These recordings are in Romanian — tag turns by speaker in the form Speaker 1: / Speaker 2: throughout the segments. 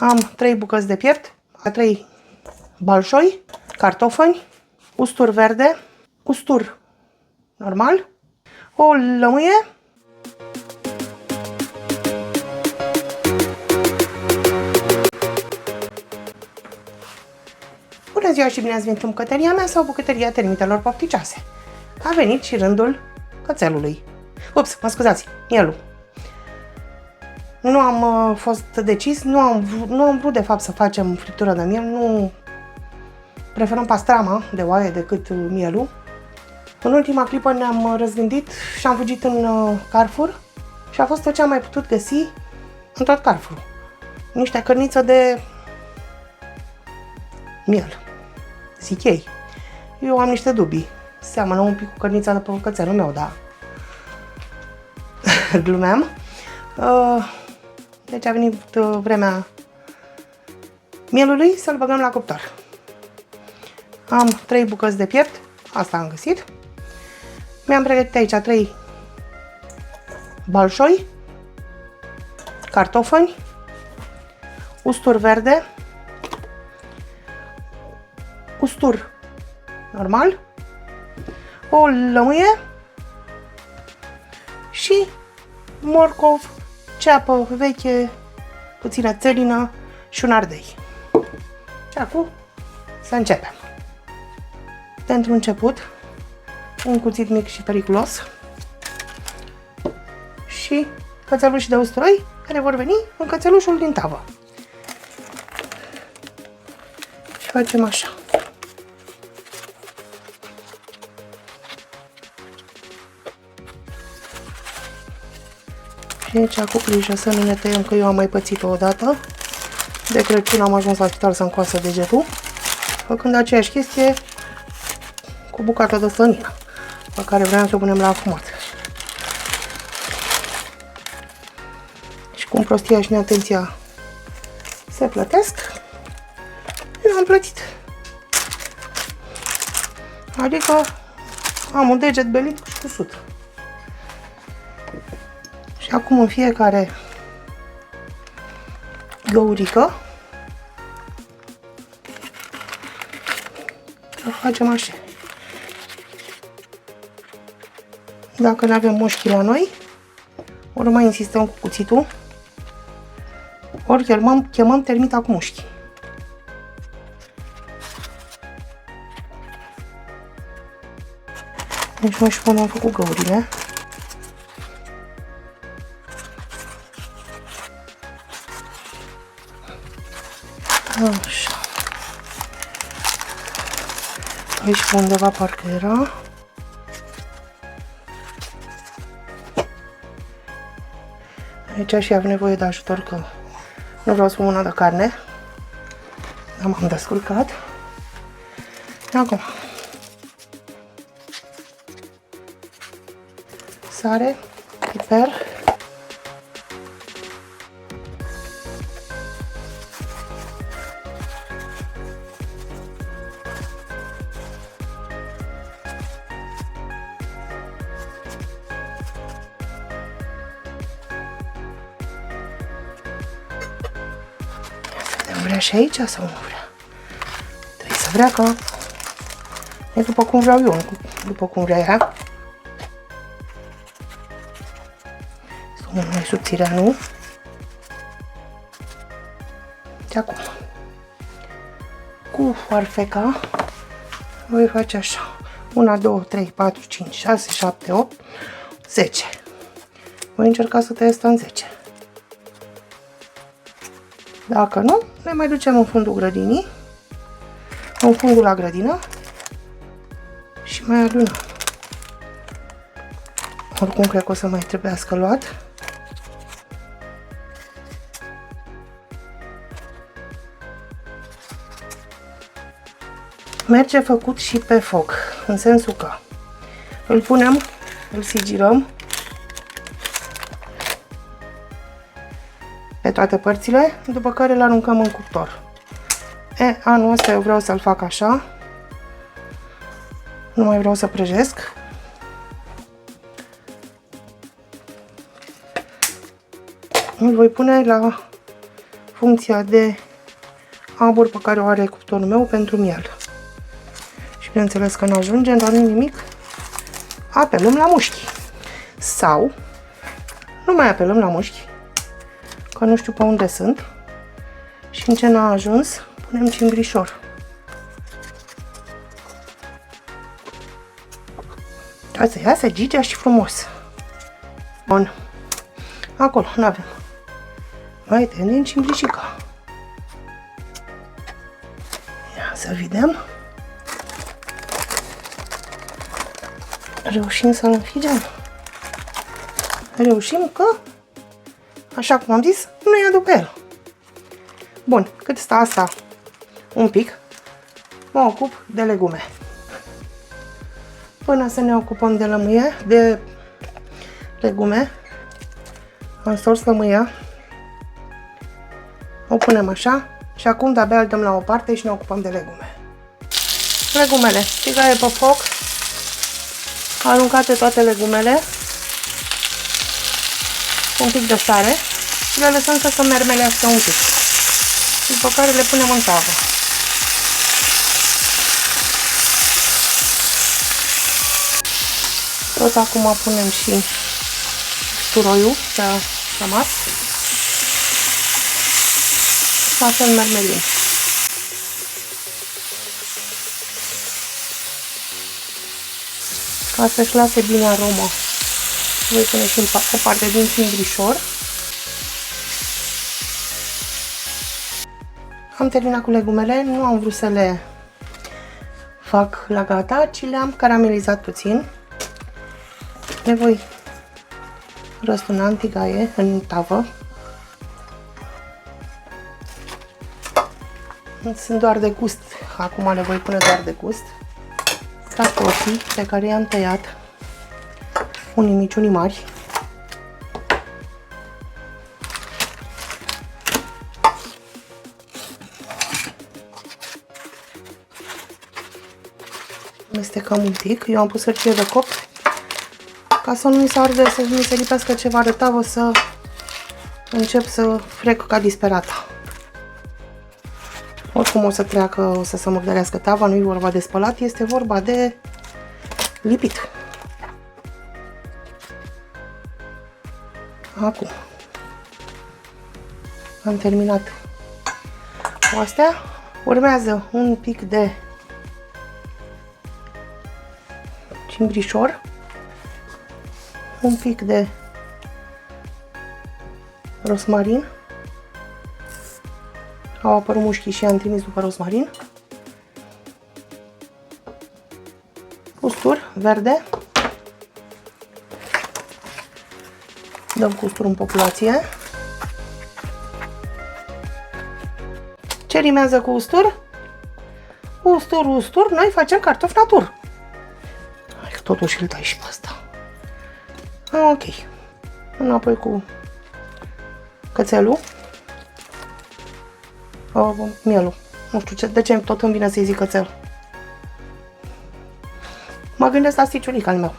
Speaker 1: Am 3 bucăți de piept, 3 balșoi, cartofani, ustur verde, ustur normal, o lămâie, bună ziua și bine ați venit în bucătăria mea sau bucătăria termitelor pofticioase. A venit și rândul cățelului. Ups, mă scuzați, mielul. Nu am fost decis, nu am vrut de fapt să facem friptură de miel, nu preferăm pastrama de oaie decât mielul. În ultima clipă ne-am răzgândit și am fugit în Carrefour și a fost tot ce am mai putut găsi în tot Carrefour. Niște cărniță de miel, zic ei. Eu am niște dubii. Seamănă un pic cu cărnița de pe cățelul meu, dar glumeam. Deci a venit vremea mielului să-l băgăm la cuptor. Am 3 bucăți de piept, asta am găsit. Mi-am pregătit aici 3 balșoi, cartofani, ustur verde, ustur normal, o lămâie și morcov, ceapă veche, puțină țelină și un ardei. Și acum să începem. Pentru început, un cuțit mic și periculos și cățeluși de usturoi care vor veni în cățelușul din tavă. Și facem așa. Și aici cu grijă să nu ne tăiem, că eu am mai pățit-o odată. De Crăciun am ajuns la spital să-mi coasă degetul, făcând aceeași chestie cu bucata de slănină, pe care vreau să o punem la afumat. Și cum prostia și neatenția se plătesc, eu am plătit. Adică am un deget belit și cusut. Și acum în fiecare găurică o facem așa. Dacă nu avem mușchi la noi, ori mai insistăm cu cuțitul, ori chemăm termita cu mușchi. Deci noi și până am făcut găurile. Așa. Aici pe undeva parcă era. Aici și am nevoie de ajutor, că nu vreau să pun mâna de carne. Dar m-am descurcat. Acum. Sare, piper. Vrea și aici sau nu vrea? Trebuie să vrea, că e după cum vreau eu, nu după cum vrea ea. Sunt mult mai subțirea, nu? Și acum, cu foarfeca, voi face așa. 1, 2, 3, 4, 5, 6, 7, 8, 10. Voi încerca să tăiesc în 10. Dacă nu, ne mai ducem în fundul grădinii, în fundul la grădină și mai adunăm. Oricum, cred că o să mai trebuiască luat. Merge făcut și pe foc, în sensul că îl punem, îl sigilăm pe toate părțile, după care îl aruncăm în cuptor. Anul ăsta eu vreau să-l fac așa, nu mai vreau să prăjesc. Îl voi pune la funcția de abur pe care o are cuptorul meu pentru miel. Și bineînțeles că nu ajunge, dar nu nimic. Apelăm la mușchi. Sau nu mai apelăm la mușchi, că nu știu pe unde sunt. Și în ce n-a ajuns, punem cimbrișor. Ca să iasă gigea și frumos. Bun. Acolo, nu avem. Mai tăiem cimbrișica. Ia să vedem. Reușim să-l înfigem. Reușim că, așa cum am zis, nu ia după el. Bun, cât stă asta un pic, mă ocup de legume. Până să ne ocupăm de lămâie, de legume, am stors lămâia, o punem așa și acum de-abia îl dăm la o parte și ne ocupăm de legume. Legumele, tigaie pe foc, aruncate toate legumele, un pic de sare și le lăsăm să se mermelească un pic. După care le punem în tavă. Tot acum punem și usturoiul ce a rămas. Ca să-l mermelim. Ca să-și lase bine aroma, voi pune și o parte din cimbrișor. Am terminat cu legumele, nu am vrut să le fac la gata, ci le-am caramelizat puțin. Le voi răstuna în tigaie, în tavă. Sunt doar de gust, acum le voi pune doar de gust. Cartofii pe care i-am tăiat, unii mici, unii mari. Amestecăm un pic. Eu am pus hârtie de copt ca să nu mi se arde, să nu mi se lipească ceva de tavă, să încep să frec ca disperata. Oricum o să treacă, o să se murdărească tava, nu e vorba de spălat, este vorba de lipit. Acum am terminat cu astea. Urmează un pic de cimbrișor, un pic de rosmarin. Au apărut mușchii și am trimis după rosmarin. Ustur verde. Dăm cu ustur în populație. Ce rimează cu ustur? Ustur, ustur, noi facem cartofi natur. Totuși îl tai și pe asta. Ok. Înapoi cu cățelul. Mielul. Nu știu de ce tot îmi vine să-i zic cățel. Mă gândesc la sticiulic al meu.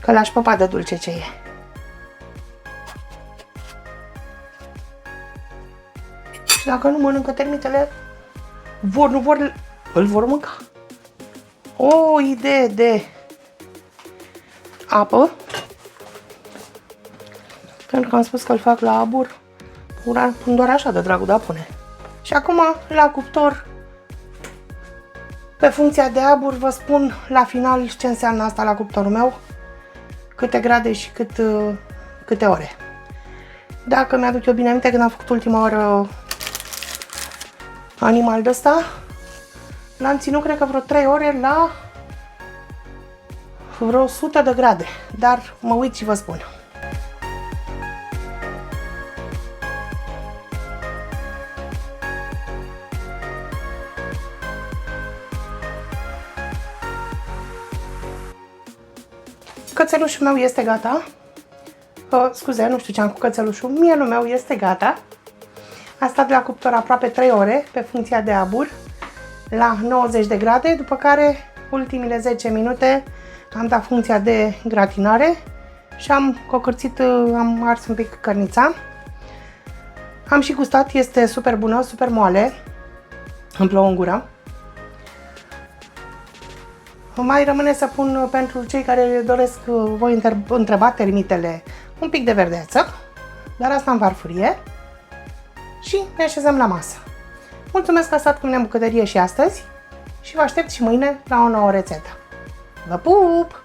Speaker 1: Că l-aș păpa de dulce ce e. Și dacă nu mănâncă termitele, nu vor, îl vor mânca. O idee de apă. Pentru că am spus că îl fac la abur. Pun doar așa de dragul de a pune. Și acum la cuptor, pe funcția de abur, vă spun la final ce înseamnă asta la cuptorul meu, câte grade și câte ore. Dacă mi-aduc eu bine aminte, când am făcut ultima oară animal de ăsta, l-am ținut cred că vreo 3 ore la vreo 100 de grade, dar mă uit și vă spun. Cățelușul meu este gata. Scuze, nu știu ce am cu cățelușul. Mielul meu este gata. A stat la cuptor aproape 3 ore pe funcția de abur la 90 de grade, după care ultimile 10 minute am dat funcția de gratinare și am cocârțit, am ars un pic cărnița. Am și gustat, este super bună, super moale. Îmi plouă în gură. Mai rămâne să pun pentru cei care doresc, voi întreba termitele, un pic de verdeață, dar asta în farfurie și ne așezăm la masă. Mulțumesc că ați stat cu mine în bucătărie și astăzi și vă aștept și mâine la o nouă rețetă. Vă pup!